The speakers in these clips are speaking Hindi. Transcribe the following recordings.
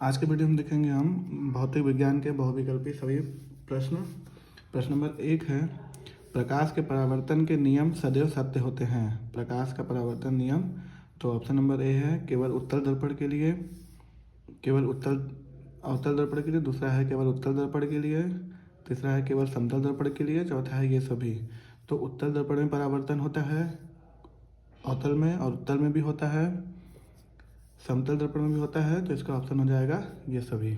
आज के वीडियो में देखेंगे हम भौतिक विज्ञान के बहुविकल्पी सभी प्रश्न। प्रश्न नंबर 1 है, प्रकाश के परावर्तन के नियम सदैव सत्य होते हैं। प्रकाश का परावर्तन नियम, तो ऑप्शन नंबर ए है केवल उत्तल दर्पण के लिए, केवल अवतल दर्पण के लिए। दूसरा है केवल उत्तल दर्पण के लिए। तीसरा है केवल समतल दर्पण के लिए। चौथा है ये सभी। तो उत्तल दर्पण में परावर्तन होता है, अवतल में और उत्तल में भी होता है, समतल दर्पण में भी होता है। तो इसका ऑप्शन हो जाएगा ये सभी।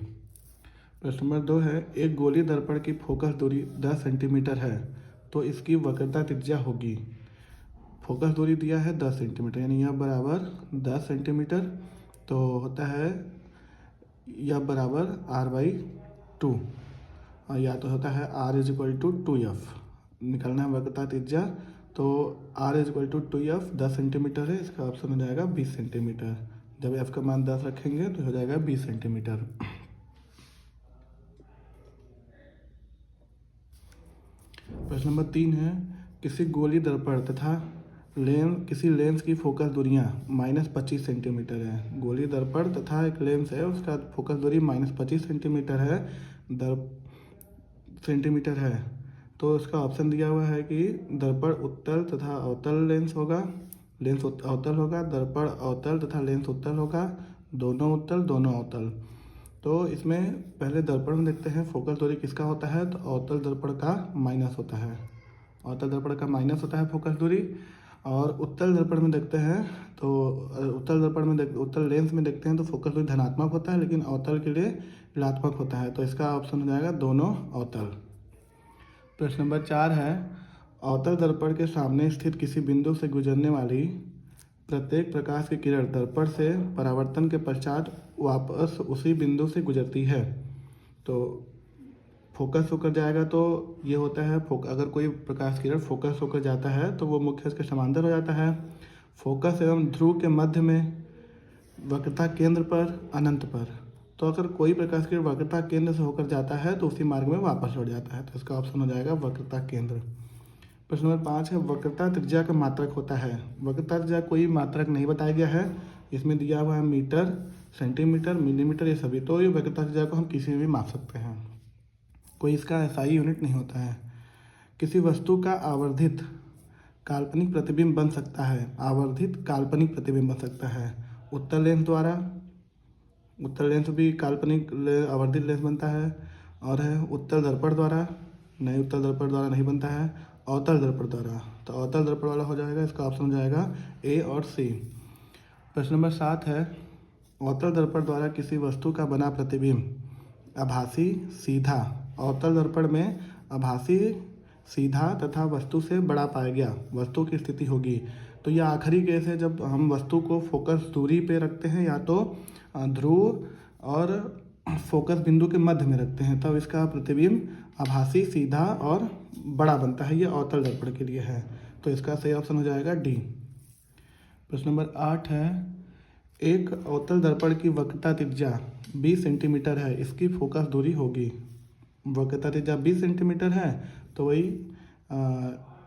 प्रश्न नंबर 2 है, एक गोली दर्पण की फोकस दूरी 10 सेंटीमीटर है तो इसकी वक्रता त्रिज्या होगी। फोकस दूरी दिया है 10 सेंटीमीटर, यानी यह बराबर 10 सेंटीमीटर। तो होता है यह बराबर r/2, और या तो होता है r=2f। निकालना है वक्रता त्रिज्या, तो r=2f 10 सेंटीमीटर है। इसका ऑप्शन हो जाएगा 20 सेंटीमीटर। जब f का मान 10 रखेंगे तो हो जाएगा 20 सेंटीमीटर। प्रश्न नंबर 3 है, किसी गोली दर्पण तथा किसी लेंस की फोकस दूरियां -25 सेंटीमीटर है। गोली दर्पण तथा एक लेंस है, उसका फोकस दूरी -25 सेंटीमीटर है तो इसका ऑप्शन दिया हुआ है कि दर्पण उत्तल तथा अवतल लेंस होगा, लेंस अवतल होगा, दर्पण अवतल तथा लेंस उत्तल होगा, दोनों उत्तल दोनों अवतल। तो इसमें पहले दर्पण में देखते हैं फोकस दूरी किसका होता है, तो अवतल दर्पण का माइनस होता है, अवतल दर्पण का माइनस होता है फोकस दूरी। और उत्तल दर्पण में देखते हैं तो उत्तल लेंस में देखते हैं तो फोकस दूरी धनात्मक होता है, लेकिन अवतल के लिए ऋणात्मक होता है। तो इसका ऑप्शन हो जाएगा दोनों अवतल। प्रश्न नंबर 4 है, अवतल दर्पण के सामने स्थित किसी बिंदु से गुजरने वाली प्रत्येक प्रकाश की किरण दर्पण से परावर्तन के पश्चात वापस उसी बिंदु से गुजरती है। तो फोकस होकर जाएगा तो ये होता है, अगर कोई प्रकाश किरण फोकस होकर जाता है तो वो मुख्य इसके समांतर हो जाता है। फोकस एवं ध्रुव के मध्य में, वक्रता केंद्र पर, अनंत पर। तो अगर कोई प्रकाश किरण वक्रता केंद्र से होकर जाता है तो उसी मार्ग में वापस लौट जाता है। तो इसका ऑप्शन हो जाएगा वक्रता केंद्र। प्रश्न नंबर 5 है, वक्रता त्रिज्या का मात्रक होता है। वक्रता त्रिज्या कोई मात्रक नहीं बताया गया है, इसमें दिया हुआ है मीटर, सेंटीमीटर, मिलीमीटर, ये सभी। तो ये वक्रता त्रिज्या को हम किसी में भी माप सकते हैं, कोई इसका SI यूनिट नहीं होता है। किसी वस्तु का आवर्धित काल्पनिक प्रतिबिंब बन सकता है, आवर्धित काल्पनिक प्रतिबिंब बन सकता है उत्तल लेंस द्वारा, उत्तल लेंस भी काल्पनिक आवर्धित लेंस बनता है। और है उत्तल दर्पण द्वारा, नहीं उत्तल दर्पण द्वारा नहीं बनता है, अवतल दर्पण द्वारा। तो अवतल दर्पण वाला हो जाएगा, इसका ऑप्शन हो जाएगा A और C। प्रश्न नंबर 7 है, अवतल दर्पण द्वारा किसी वस्तु का बना प्रतिबिंब आभासी, सीधा। अवतल दर्पण में आभासी, सीधा तथा वस्तु से बड़ा पाया गया वस्तु की स्थिति होगी। तो यह आखिरी केस है जब हम वस्तु को फोकस दूरी पे रखते हैं, या तो ध्रुव और फोकस बिंदु के मध्य में रखते हैं, तब इसका प्रतिबिंब आभासी, सीधा और बड़ा बनता है। ये अवतल दर्पण के लिए है, तो इसका सही ऑप्शन हो जाएगा D। प्रश्न नंबर 8 है, एक अवतल दर्पण की वक्रता त्रिज्या 20 सेंटीमीटर है, इसकी फोकस दूरी होगी। वक्रता त्रिज्या 20 सेंटीमीटर है तो वही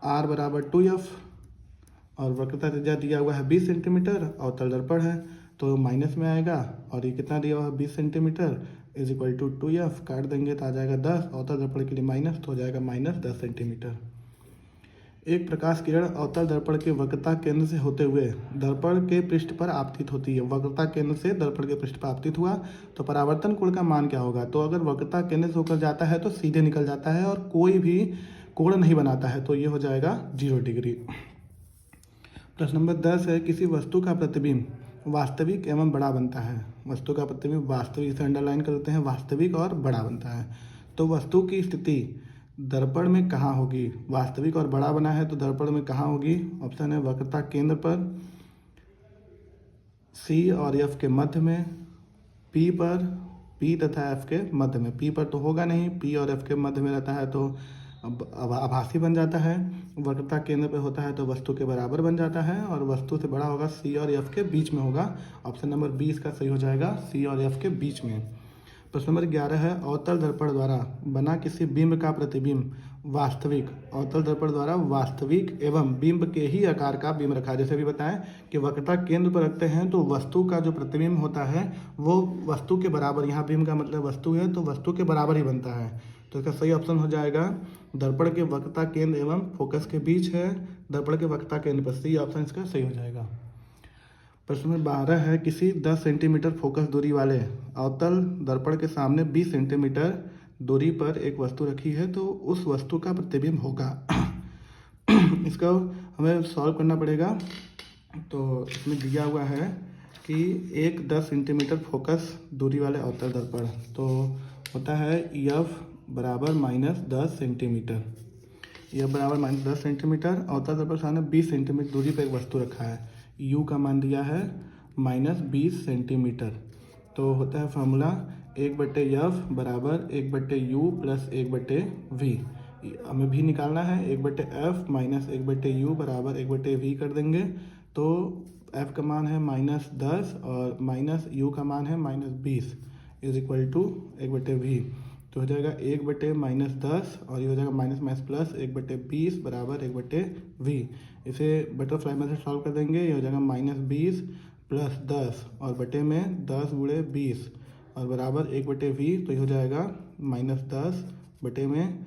r=2f, और वक्रता त्रिज्या दिया हुआ है 20 सेंटीमीटर, अवतल दर्पण है तो माइनस में आएगा। और ये कितना दिया हुआ है 20 सेंटीमीटर =2f, काट देंगे तो आ जाएगा 10, अवतल दर्पण के लिए माइनस, तो हो जाएगा -10 सेंटीमीटर। एक प्रकाश किरण अवतल दर्पण के वक्रता केंद्र से होते हुए दर्पण के पृष्ठ पर आपतित होती है। वक्रता केंद्र से दर्पण के पृष्ठ पर आपतित हुआ तो परावर्तन कोण का मान क्या होगा। तो अगर वक्रता केंद्र से होकर जाता है तो सीधे निकल जाता है और कोई भी कोण नहीं बनाता है, तो ये हो जाएगा 0 डिग्री। प्रश्न नंबर 10 है, किसी वस्तु का प्रतिबिंब वास्तविक एवं बड़ा बनता है। वस्तु का प्रतिबिंब वास्तविक, इसे अंडरलाइन करते हैं, वास्तविक और बड़ा बनता है। तो वस्तु की स्थिति दर्पण में कहाँ होगी, वास्तविक और बड़ा बना है तो दर्पण में कहाँ होगी। ऑप्शन है वक्रता केंद्र पर, C और F के मध्य में, P पर, P तथा F के मध्य में। P पर तो होगा नहीं, P और F के मध्य में रहता है तो अब आभासी बन जाता है। वक्रता केंद्र पे होता है तो वस्तु के बराबर बन जाता है, और वस्तु से बड़ा होगा C और F के बीच में होगा। ऑप्शन नंबर 20 का सही हो जाएगा, C और F के बीच में। प्रश्न नंबर 11 है अवतल दर्पण द्वारा बना किसी बिंब का प्रतिबिंब वास्तविक, अवतल दर्पण द्वारा वास्तविक एवं बिंब के ही आकार का बिंब रखा है। जैसे भी बताएं कि वक्रता केंद्र पर रखते हैं तो वस्तु का जो प्रतिबिंब होता है वो वस्तु के बराबर, यहाँ बिंब का मतलब वस्तु है तो वस्तु के बराबर ही बनता है। तो इसका सही ऑप्शन हो जाएगा दर्पण के वक्रता केंद्र एवं फोकस के बीच है, दर्पण के वक्रता केंद्र पर, सी ऑप्शन इसका सही हो जाएगा। प्रश्न नंबर 12 है किसी 10 सेंटीमीटर फोकस दूरी वाले अवतल दर्पण के सामने 20 सेंटीमीटर दूरी पर एक वस्तु रखी है तो उस वस्तु का प्रतिबिंब होगा। इसका हमें सॉल्व करना पड़ेगा। तो इसमें दिया हुआ है कि एक 10 सेंटीमीटर फोकस दूरी वाले अवतल दर्पण तो होता है एफ बराबर -10 सेंटीमीटर, एफ बराबर -10 सेंटीमीटर। अवतल दर्पण सामने 20 सेंटीमीटर दूरी पर एक वस्तु रखा है, u का मान दिया है -20 सेंटीमीटर। तो होता है फार्मूला 1/f बराबर 1/u प्लस 1/v। हमें भी निकालना है, 1/f माइनस 1/u बराबर 1/v कर देंगे। तो f का मान है -10 और माइनस u का मान है -20 इज इक्वल टू 1/v। तो हो जाएगा 1/-10 और ये हो जाएगा माइनस प्लस 1/20 बराबर 1/v। इसे बटरफ्लाई में से सॉल्व कर देंगे, ये हो जाएगा -20 प्लस 10 और बटे में 10 गुणे 20 और बराबर 1/v। तो ये हो जाएगा -10 बटे में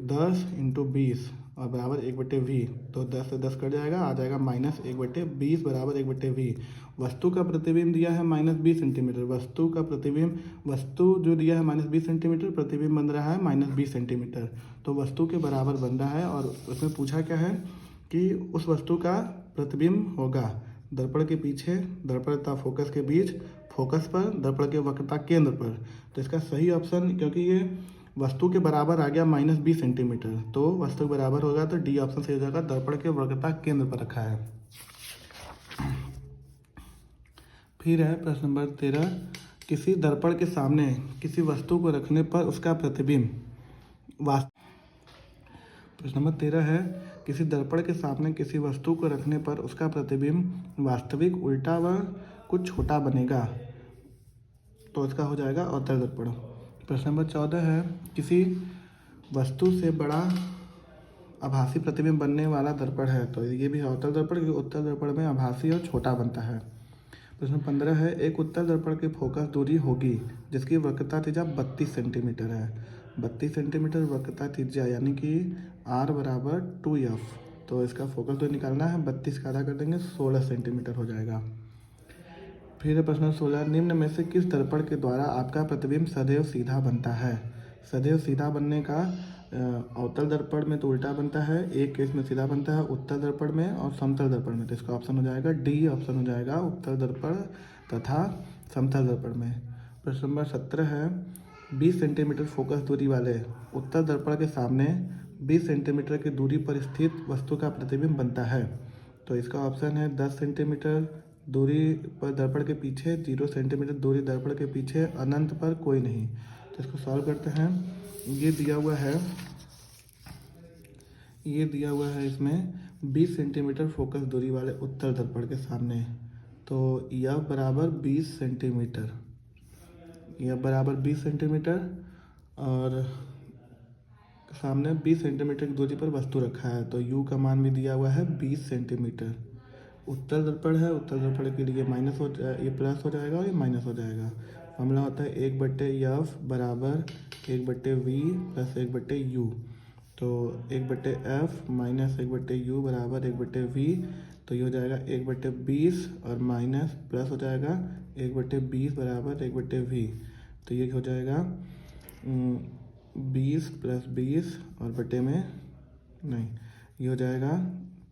10 इंटू 20 और बराबर 1/v। तो 10 से 10 कट जाएगा, आ जाएगा -1/20 बराबर 1/v। वस्तु का प्रतिबिंब दिया है -20 सेंटीमीटर, वस्तु का प्रतिबिंब, वस्तु जो दिया है -20 सेंटीमीटर, प्रतिबिंब बन रहा है -20 सेंटीमीटर। तो वस्तु के बराबर बन रहा है और उसमें पूछा क्या है कि उस वस्तु का प्रतिबिंब होगा दर्पण के पीछे, दर्पण तथा फोकस के बीच, फोकस पर, दर्पण के वक्रता केंद्र पर। तो इसका सही ऑप्शन, क्योंकि ये वस्तु के बराबर आ गया -20 सेंटीमीटर, तो वस्तु के बराबर होगा तो डी ऑप्शन सही हो जाएगा, दर्पण के वक्रता केंद्र पर रखा है। फिर है प्रश्न नंबर 13 किसी दर्पण के सामने किसी वस्तु को रखने पर उसका प्रतिबिंब प्रश्न नंबर 13 है किसी दर्पण के सामने किसी वस्तु को रखने पर उसका प्रतिबिंब वास्तविक, उल्टा व कुछ छोटा बनेगा। तो इसका हो जाएगा अवतल दर्पण। प्रश्न नंबर 14 है किसी वस्तु से बड़ा आभासी प्रतिबिंब बनने वाला दर्पण है, तो ये भी अवतल दर्पण, क्योंकि उत्तल दर्पण में आभासी और छोटा बनता है। प्रश्न 15 है एक उत्तल दर्पण की फोकस दूरी होगी जिसकी वक्रता त्रिज्या 32 सेंटीमीटर है। 32 सेंटीमीटर वक्रता त्रिज्या यानी कि r बराबर 2f। तो इसका फोकस दूरी निकालना है, 32 का आधा कर देंगे 16 सेंटीमीटर हो जाएगा। फिर प्रश्न 16 निम्न में से किस दर्पण के द्वारा आपका प्रतिबिंब सदैव सीधा बनता है। सदैव सीधा बनने का अवतल दर्पण में तो उल्टा बनता है, एक केस में सीधा बनता है उत्तल दर्पण में और समतल दर्पण में। तो इसका ऑप्शन हो जाएगा डी ऑप्शन हो जाएगा, उत्तल दर्पण तथा समतल दर्पण में। प्रश्न नंबर 17 है 20 सेंटीमीटर फोकस दूरी वाले उत्तल दर्पण के सामने 20 सेंटीमीटर की दूरी पर स्थित वस्तु का प्रतिबिंब बनता है। तो इसका ऑप्शन है 10 सेंटीमीटर दूरी पर दर्पण के पीछे, 0 सेंटीमीटर दूरी दर्पण के पीछे, अनंत पर कोई नहीं। तो इसको सॉल्व करते हैं। ये दिया हुआ है इसमें 20 सेंटीमीटर फोकस दूरी वाले उत्तल दर्पण के सामने। तो यह बराबर 20 सेंटीमीटर, यह बराबर 20 सेंटीमीटर और सामने 20 सेंटीमीटर की दूरी पर वस्तु रखा है। तो u का मान भी दिया हुआ है 20 सेंटीमीटर। उत्तल दर्पण है, उत्तल दर्पण के लिए माइनस हो जाए, ये प्लस हो जाएगा और ये माइनस हो जाएगा। मामला होता है 1/f बराबर 1/v प्लस 1/u। तो 1/f माइनस 1/u बराबर 1/v। तो ये हो जाएगा 1/20 और माइनस प्लस हो जाएगा 1/20 बराबर 1/v। तो ये हो जाएगा 20 प्लस 20 और बटे में नहीं, ये हो जाएगा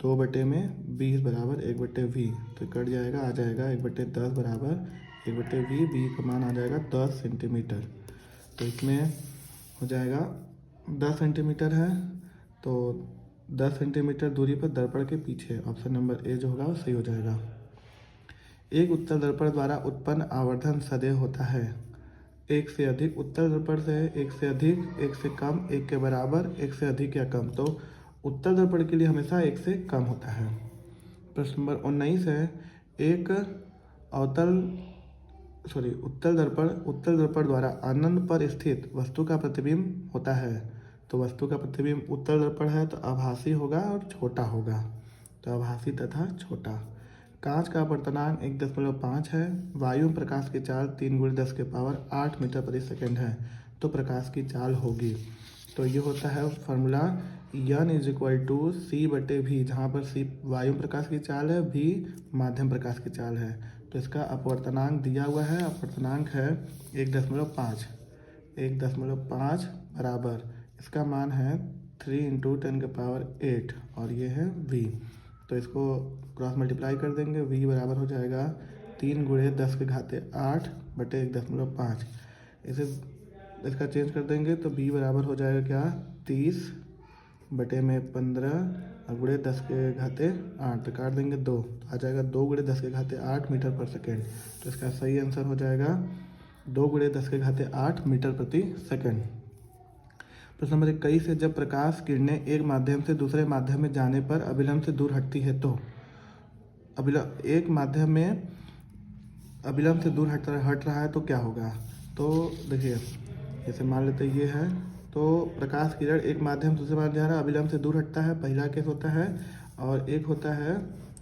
2/20 बराबर 1/v। तो कट जाएगा, आ जाएगा 1/10 बराबर 1/v। v का मान आ जाएगा 10 सेंटीमीटर। तो इसमें हो जाएगा 10 सेंटीमीटर है, तो 10 सेंटीमीटर दूरी पर दर्पण के पीछे, ऑप्शन नंबर ए जो होगा वो सही हो जाएगा। एक उत्तल दर्पण द्वारा उत्पन्न आवर्धन सदैव होता है एक से अधिक, उत्तल दर्पण से एक से अधिक, एक से कम, एक के बराबर, एक से अधिक या कम। तो उत्तल दर्पण के लिए हमेशा एक से कम होता है। प्रश्न नंबर 19 है एक अवतल उत्तल दर्पण द्वारा अनंत पर स्थित वस्तु का प्रतिबिंब होता है। तो वस्तु का प्रतिबिंब उत्तल दर्पण है तो आभासी होगा और छोटा होगा, तो आभासी तथा छोटा। कांच का अपवर्तनांक 1.5 है। वायु में प्रकाश की चाल 3 × 10⁸ मीटर/सेकंड है, तो प्रकाश की चाल होगी। तो ये होता है फार्मूला n = c/v, जहाँ पर c वायु में प्रकाश की चाल है, v माध्यम प्रकाश की चाल है। तो इसका अपवर्तनांक दिया हुआ है, अपवर्तनांक है 1.5 बराबर, इसका मान है 3 × 10⁸ और ये है v। तो इसको क्रॉस मल्टीप्लाई कर देंगे, v बराबर हो जाएगा 3 × 10⁸ 1.5। इसे इसका चेंज कर देंगे तो v बराबर हो जाएगा क्या, 30/15 गुणे 10⁸ तो काट देंगे 2, तो आ जाएगा 2 × 10⁸ मीटर/सेकंड। तो इसका सही आंसर हो जाएगा 2 × 10⁸ मीटर/सेकंड। प्रश्न नंबर 21 है, जब प्रकाश किरणें एक माध्यम से दूसरे माध्यम में जाने पर अभिलंब से दूर हटती है तो एक माध्यम में अभिलंब से दूर हट रहा है तो क्या होगा। तो देखिए, जैसे मान लेते ये है, तो प्रकाश किरण एक माध्यम से दूसरे माध्यम जा रहा है, अभिलंब से दूर हटता है, पहला केस होता है। और एक होता है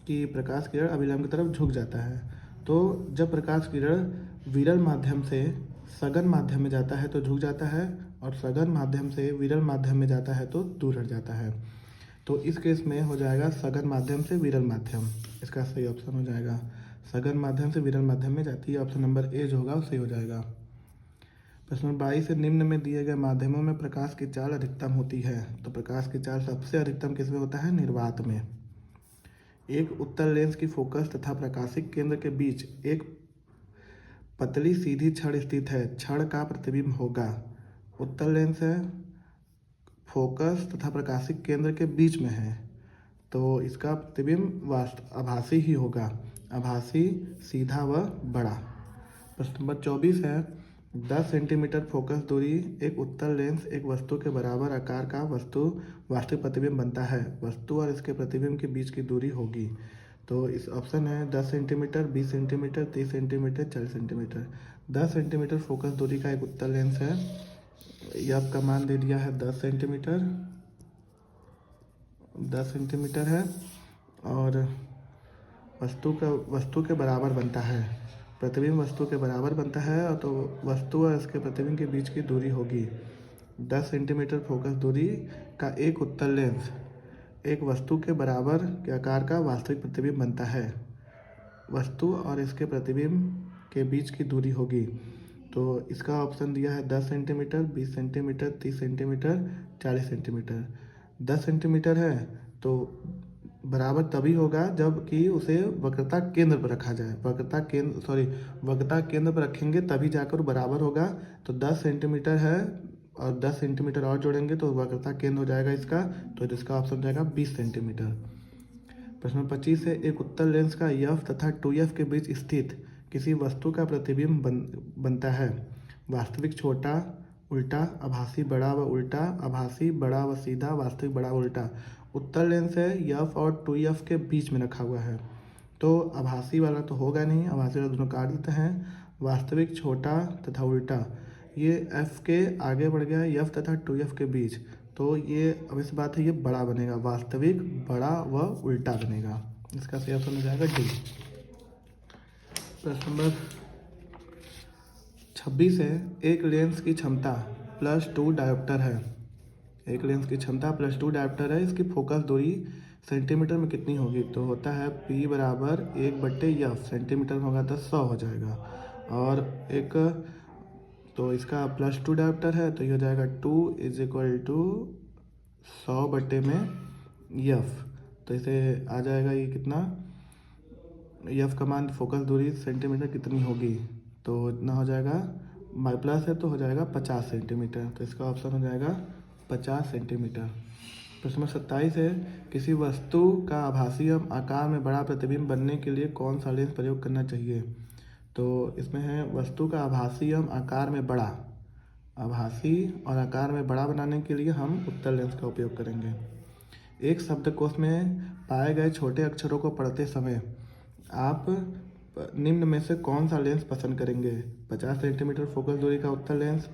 कि प्रकाश किरण अभिलंब की तरफ झुक जाता है। तो जब प्रकाश किरण विरल माध्यम से सघन माध्यम में जाता है तो झुक जाता है, और सघन माध्यम से विरल माध्यम में जाता है तो दूर हट जाता है। तो इस केस में हो जाएगा सघन माध्यम से विरल माध्यम, इसका सही ऑप्शन हो जाएगा। सघन माध्यम से विरल माध्यम में जाती है, ऑप्शन नंबर ए जो होगा वो सही हो जाएगा। प्रश्न नंबर 22 है, निम्न में दिए गए माध्यमों में प्रकाश की चाल अधिकतम होती है। तो प्रकाश की चाल सबसे अधिकतम किस में होता है, निर्वात में। एक उत्तल लेंस की फोकस तथा प्रकाशिक केंद्र के बीच एक पतली सीधी छड़ स्थित है, छड़ का प्रतिबिंब होगा। उत्तल लेंस है, फोकस तथा प्रकाशिक केंद्र के बीच में है, तो इसका प्रतिबिंब आभासी ही होगा, आभासी, सीधा व बड़ा। प्रश्न नंबर 24 है, 10 सेंटीमीटर फोकस दूरी एक उत्तल लेंस एक वस्तु के बराबर आकार का वास्तविक प्रतिबिंब बनता है। वस्तु और इसके प्रतिबिंब के बीच की दूरी होगी। तो इस ऑप्शन है 10 centimetre, 20 centimetre, 30 centimetre, 40 centimetre. 10 centimetre focus दूरी का एक उत्तल लेंस है, यह आपका मान दे दिया है 10 सेंटीमीटर है, और वस्तु के बराबर बनता है, प्रतिबिंब वस्तु के बराबर बनता है, और तो वस्तु और इसके प्रतिबिंब के बीच की दूरी होगी 10 सेंटीमीटर फोकस दूरी का एक उत्तल लेंस एक वस्तु के बराबर के आकार का वास्तविक प्रतिबिंब बनता है। वस्तु और इसके प्रतिबिंब के बीच की दूरी होगी। तो इसका ऑप्शन दिया है 10 centimetre, 20 centimetre, 30 centimetre, 40 centimetre. 10 centimetre है तो बराबर तभी होगा जबकि उसे वक्रता केंद्र पर रखा जाए, वक्रता केंद्र पर रखेंगे तभी जाकर बराबर होगा। तो 10 सेंटीमीटर है और 10 सेंटीमीटर और जोड़ेंगे तो वक्रता केंद्र हो जाएगा इसका, तो इसका ऑप्शन हो जाएगा 20 सेंटीमीटर। प्रश्न 25 है, एक उत्तल लेंस का एफ तथा 2f के बीच स्थित किसी वस्तु का प्रतिबिंब बनता है। वास्तविक छोटा, उल्टा, आभासी बड़ा व उल्टा, आभासी बड़ा व सीधा, वास्तविक बड़ा व उल्टा। उत्तल लेंस है, एफ और 2f के बीच में रखा हुआ है, तो आभासी वाला तो होगा नहीं, आभासी वाला दोनों काट देते हैं। वास्तविक छोटा तथा उल्टा, ये f के आगे बढ़ गया, f तथा 2f के बीच, तो ये अब इस बात है ये बड़ा बनेगा, वास्तविक बड़ा व उल्टा बनेगा। इसका सही ऑप्शन हो जाएगा डी। प्रश्न नंबर 26 है, एक लेंस की क्षमता +2 डायोप्टर है। एक लेंस की क्षमता +2 डायोप्टर है, इसकी फोकस दूरी सेंटीमीटर में कितनी होगी। तो होता है P बराबर 1/f, सेंटीमीटर में होगा तो 100 हो जाएगा। और एक तो इसका +2 डायोप्टर है तो ये हो जाएगा 2 = 100/f। तो इसे आ जाएगा ये कितना, f का मान फोकस दूरी सेंटीमीटर कितनी होगी, तो इतना हो जाएगा, प्लस है तो हो जाएगा 50 सेंटीमीटर। तो इसका ऑप्शन हो जाएगा 50 सेंटीमीटर। प्रश्न नंबर 27 है, किसी वस्तु का आभासी आकार में बड़ा प्रतिबिंब बनने के लिए कौन सा लेंस प्रयोग करना चाहिए। तो इसमें है वस्तु का आभासी आकार में बड़ा, आभासी और आकार में बड़ा बनाने के लिए हम उत्तल लेंस का उपयोग करेंगे। एक शब्दकोश में पाए गए छोटे अक्षरों को पढ़ते समय आप निम्न में से कौन सा लेंस पसंद करेंगे? 50 सेंटीमीटर फोकस दूरी का उत्तल लेंस,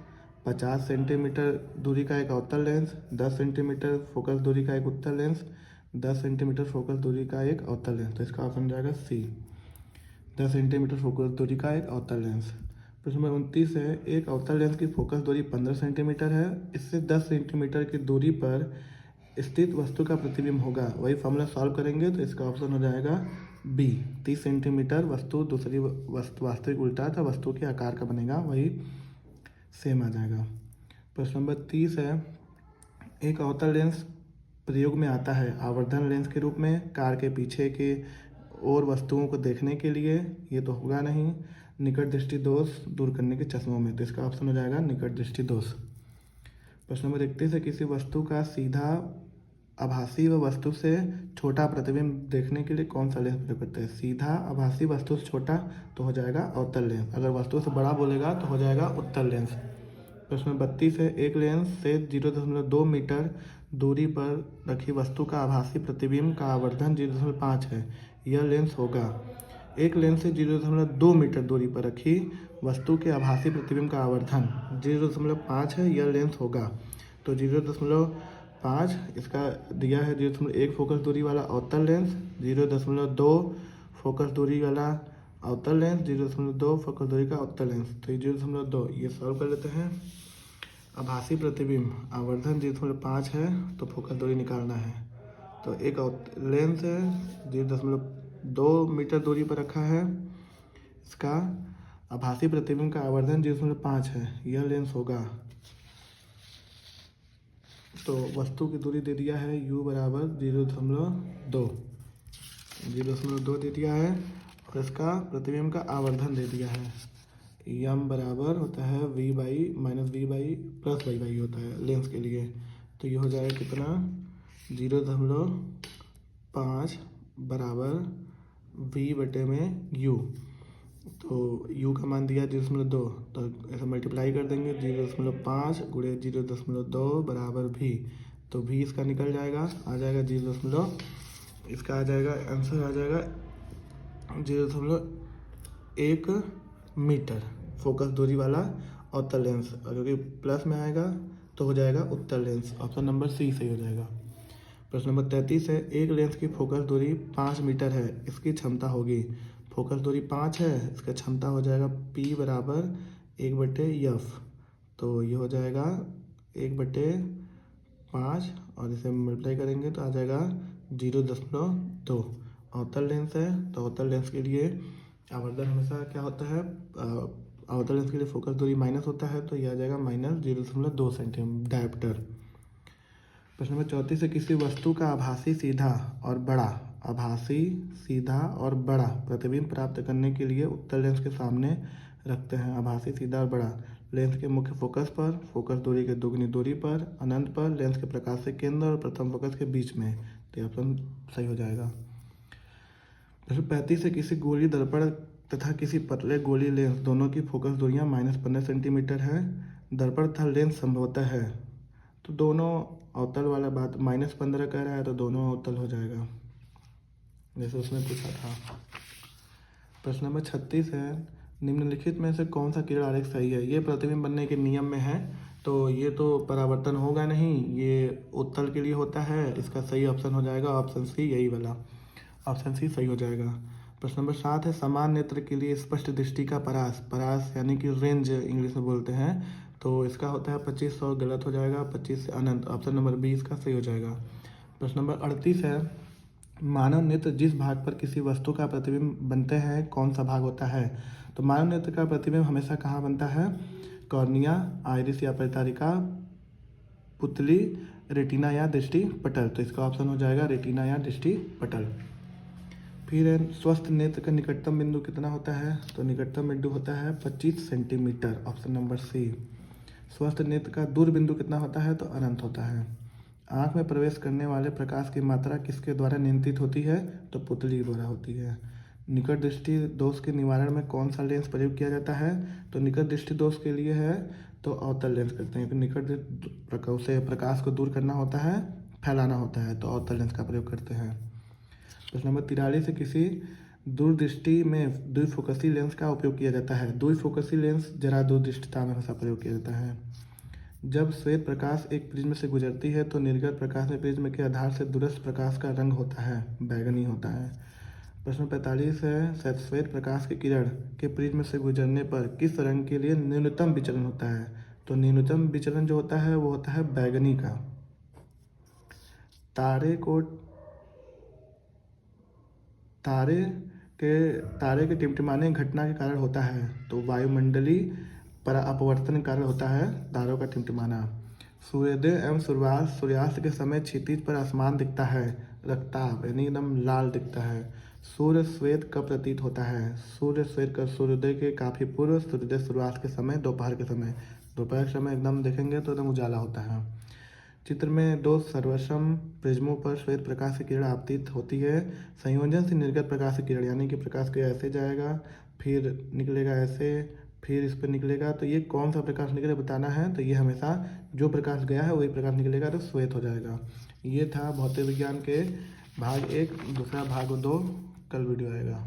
50 सेंटीमीटर दूरी का एक अवतल लेंस, 10 सेंटीमीटर फोकस दूरी का एक उत्तल लेंस, 10 सेंटीमीटर फोकस दूरी का एक अवतल लेंस। तो इसका ऑप्शन हो जाएगा सी, 10 सेंटीमीटर फोकस दूरी का एक अवतल लेंस। प्रश्न नंबर 29 है, एक अवतल लेंस की फोकस दूरी 15 सेंटीमीटर है, इससे 10 सेंटीमीटर की दूरी पर स्थित वस्तु का प्रतिबिंब होगा। वही फॉर्मूला सॉल्व करेंगे तो इसका ऑप्शन हो जाएगा बी, 30 सेंटीमीटर वस्तु दूसरी वस्तु वास्तविक उल्टा था वस्तु के आकार का बनेगा, वही सेम आ जाएगा। प्रश्न नंबर 30 है, एक अवतल लेंस प्रयोग में आता है आवर्धन लेंस के रूप में कार के पीछे के और वस्तुओं को देखने के लिए, ये तो होगा नहीं, निकट दृष्टि दोष दूर करने के चश्मों में, तो इसका ऑप्शन हो जाएगा निकट दृष्टि दोष। प्रश्न नंबर 31 है, किसी वस्तु का सीधा आभासी व वस्तु से छोटा प्रतिबिंब देखने के लिए कौन सा लेंस प्रयोग करते हैं? सीधा आभासी वस्तु से छोटा तो हो जाएगा अवतल लेंस, अगर वस्तु से बड़ा बोलेगा तो हो जाएगा उत्तल लेंस। प्रश्न नंबर 32 है, एक लेंस से 0.2 मीटर दूरी पर रखी वस्तु का आभासी प्रतिबिंब का आवर्धन 0.5 है, यह लेंस होगा। एक लेंस से 0.2 मीटर दूरी पर रखी वस्तु के आभासी प्रतिबिंब का आवर्धन 0.5 है, यह लेंस होगा। तो 0.5 इसका दिया है, 0.1 फोकस दूरी वाला अवतल लेंस, 0.2 फोकस दूरी वाला अवतल लेंस, 0.2 फोकस दूरी का अवतल लेंस। तो ये 0.2 ये सॉल्व कर लेते हैं। आभासी प्रतिबिंब आवर्धन 0.5 है तो फोकस दूरी निकालना है। तो एक लेंस है 0.2 मीटर दूरी पर रखा है, इसका आभासी प्रतिबिंब का आवर्धन 0.5 है, यह लेंस होगा। तो वस्तु की दूरी दे दिया है u बराबर 0.2 दे दिया है और इसका प्रतिबिंब का आवर्धन दे दिया है। m बराबर होता है v by minus v by plus y by होता है लेंस के लिए। तो ये हो जाएगा कितना 0.5 बराबर v बटे में u। तो u का मान दिया 0.2, तो ऐसा मल्टीप्लाई कर देंगे 0.5 गुणे 0.2 बराबर v। तो v इसका निकल जाएगा, आ जाएगा 0. इसका आ जाएगा आंसर आ जाएगा 0.1 मीटर फोकस दूरी वाला अवतल लेंस, और क्योंकि प्लस में आएगा तो हो जाएगा उत्तल लेंस। ऑप्शन नंबर सी सही हो जाएगा। प्रश्न नंबर 33 है, एक लेंस की फोकस दूरी 5 मीटर है, इसकी क्षमता होगी। फोकस दूरी 5 है, इसका क्षमता हो जाएगा P बराबर 1/f। तो ये हो जाएगा 1/5 और इसे मल्टीप्लाई करेंगे तो आ जाएगा 0.2। अवतल लेंस है तो अवतल लेंस के लिए आवर्धन हमेशा क्या होता है, अवतल लेंस के लिए फोकस दूरी माइनस होता है, तो यह आ जाएगा -0.2 सेंटीमीटर डायप्टर। प्रश्न नंबर 34 है, किसी वस्तु का आभासी सीधा और बड़ा प्रतिबिंब प्राप्त करने के लिए उत्तल लेंस के सामने रखते हैं। आभासी सीधा और बड़ा लेंस के मुख्य फोकस पर, फोकस दूरी के दुगनी दूरी पर, अनंत पर, लेंस के प्रकाश के केंद्र और प्रथम फोकस के बीच में। तो ये ऑप्शन सही हो जाएगा। प्रश्न 35 है, किसी गोली दर्पण तथा किसी पतले गोली लेंस दोनों की फोकस दूरियां -15 सेंटीमीटर है। दर्पण तथा लेंस संभवतः है, तो दोनों अवतल वाला बात -15 कह रहा है तो दोनों अवतल हो जाएगा जैसे उसने पूछा था। प्रश्न नंबर 36 है, निम्नलिखित में से कौन सा किरण आरेख सही है? ये प्रतिबिंब बनने के नियम में है, तो ये तो परावर्तन होगा नहीं, ये उत्तल के लिए होता है। इसका सही ऑप्शन हो जाएगा ऑप्शन सी, यही वाला ऑप्शन सी सही हो जाएगा। प्रश्न नंबर 7 है, समान नेत्र के लिए स्पष्ट दृष्टि का परास यानी कि रेंज इंग्लिश में बोलते हैं, तो इसका होता है 2500, गलत हो जाएगा 25 से अनंत। ऑप्शन नंबर बी इसका सही हो जाएगा। प्रश्न नंबर 38 है, मानव नेत्र जिस भाग पर किसी वस्तु का प्रतिबिंब बनते हैं कौन सा भाग होता है? तो मानव नेत्र का प्रतिबिंब हमेशा कहाँ बनता है? कॉर्निया, आइरिस या परितारिका, पुतली, रेटिना या दृष्टि पटल। तो इसका ऑप्शन हो जाएगा रेटिना या दृष्टि पटल। फिर स्वस्थ नेत्र का निकटतम बिंदु कितना होता है? तो निकटतम बिंदु होता है 25 सेंटीमीटर, ऑप्शन नंबर सी। स्वस्थ नेत्र का दूर बिंदु कितना होता है? तो अनंत होता है। आँख में प्रवेश करने वाले प्रकाश की मात्रा किसके द्वारा नियंत्रित होती है? तो पुतली द्वारा होती है। निकट दृष्टि दोष के निवारण में कौन सा लेंस प्रयोग किया जाता है? तो निकट दृष्टि दोष के लिए है तो अवतल लेंस करते हैं, क्योंकि निकट से प्रकाश को दूर करना होता है, फैलाना होता है, तो अवतल लेंस का प्रयोग करते हैं। प्रश्न नंबर 43 है, किसी दूरदृष्टि में द्विफोकसी लेंस का उपयोग किया जाता है। द्विफोकसी लेंस जरा दूरदृष्टिता में हमेशा प्रयोग किया जाता है। जब श्वेत प्रकाश एक प्रिज्म से गुजरती है तो निर्गत प्रकाश में प्रिज्म के आधार से दूरस्थ प्रकाश का रंग होता है, बैंगनी होता है। प्रश्न 45 है, श्वेत प्रकाश की किरण के प्रिज्म से गुजरने पर किस रंग के लिए न्यूनतम विचलन होता है? तो न्यूनतम विचलन जो होता है वो होता है बैंगनी का। तारे के टिमटिमाने घटना के कारण होता है, तो वायुमंडलीय अपवर्तन के कारण होता है तारों का टिमटिमाना। सूर्योदय एवं सूर्यास्त के समय क्षितिज पर आसमान दिखता है रक्ताभ यानी एकदम लाल दिखता है। सूर्य श्वेत कब प्रतीत होता है? सूर्य श्वेत का सूर्योदय के काफ़ी पूर्व, सूर्योदय सूर्यास्त के समय, दोपहर के समय। दोपहर के समय एकदम देखेंगे तो एकदम उजाला होता है। चित्र में दो सर्वसम प्रिज्मों पर श्वेत प्रकाश की किरण आपतित होती है। संयोजन से निर्गत प्रकाश की किरण यानी कि प्रकाश के ऐसे जाएगा, फिर निकलेगा ऐसे, फिर इस पर निकलेगा, तो ये कौन सा प्रकाश निकले बताना है। तो ये हमेशा जो प्रकाश गया है वही प्रकाश निकलेगा, तो श्वेत हो जाएगा। ये था भौतिक विज्ञान के भाग 1। दूसरा भाग 2 कल वीडियो आएगा।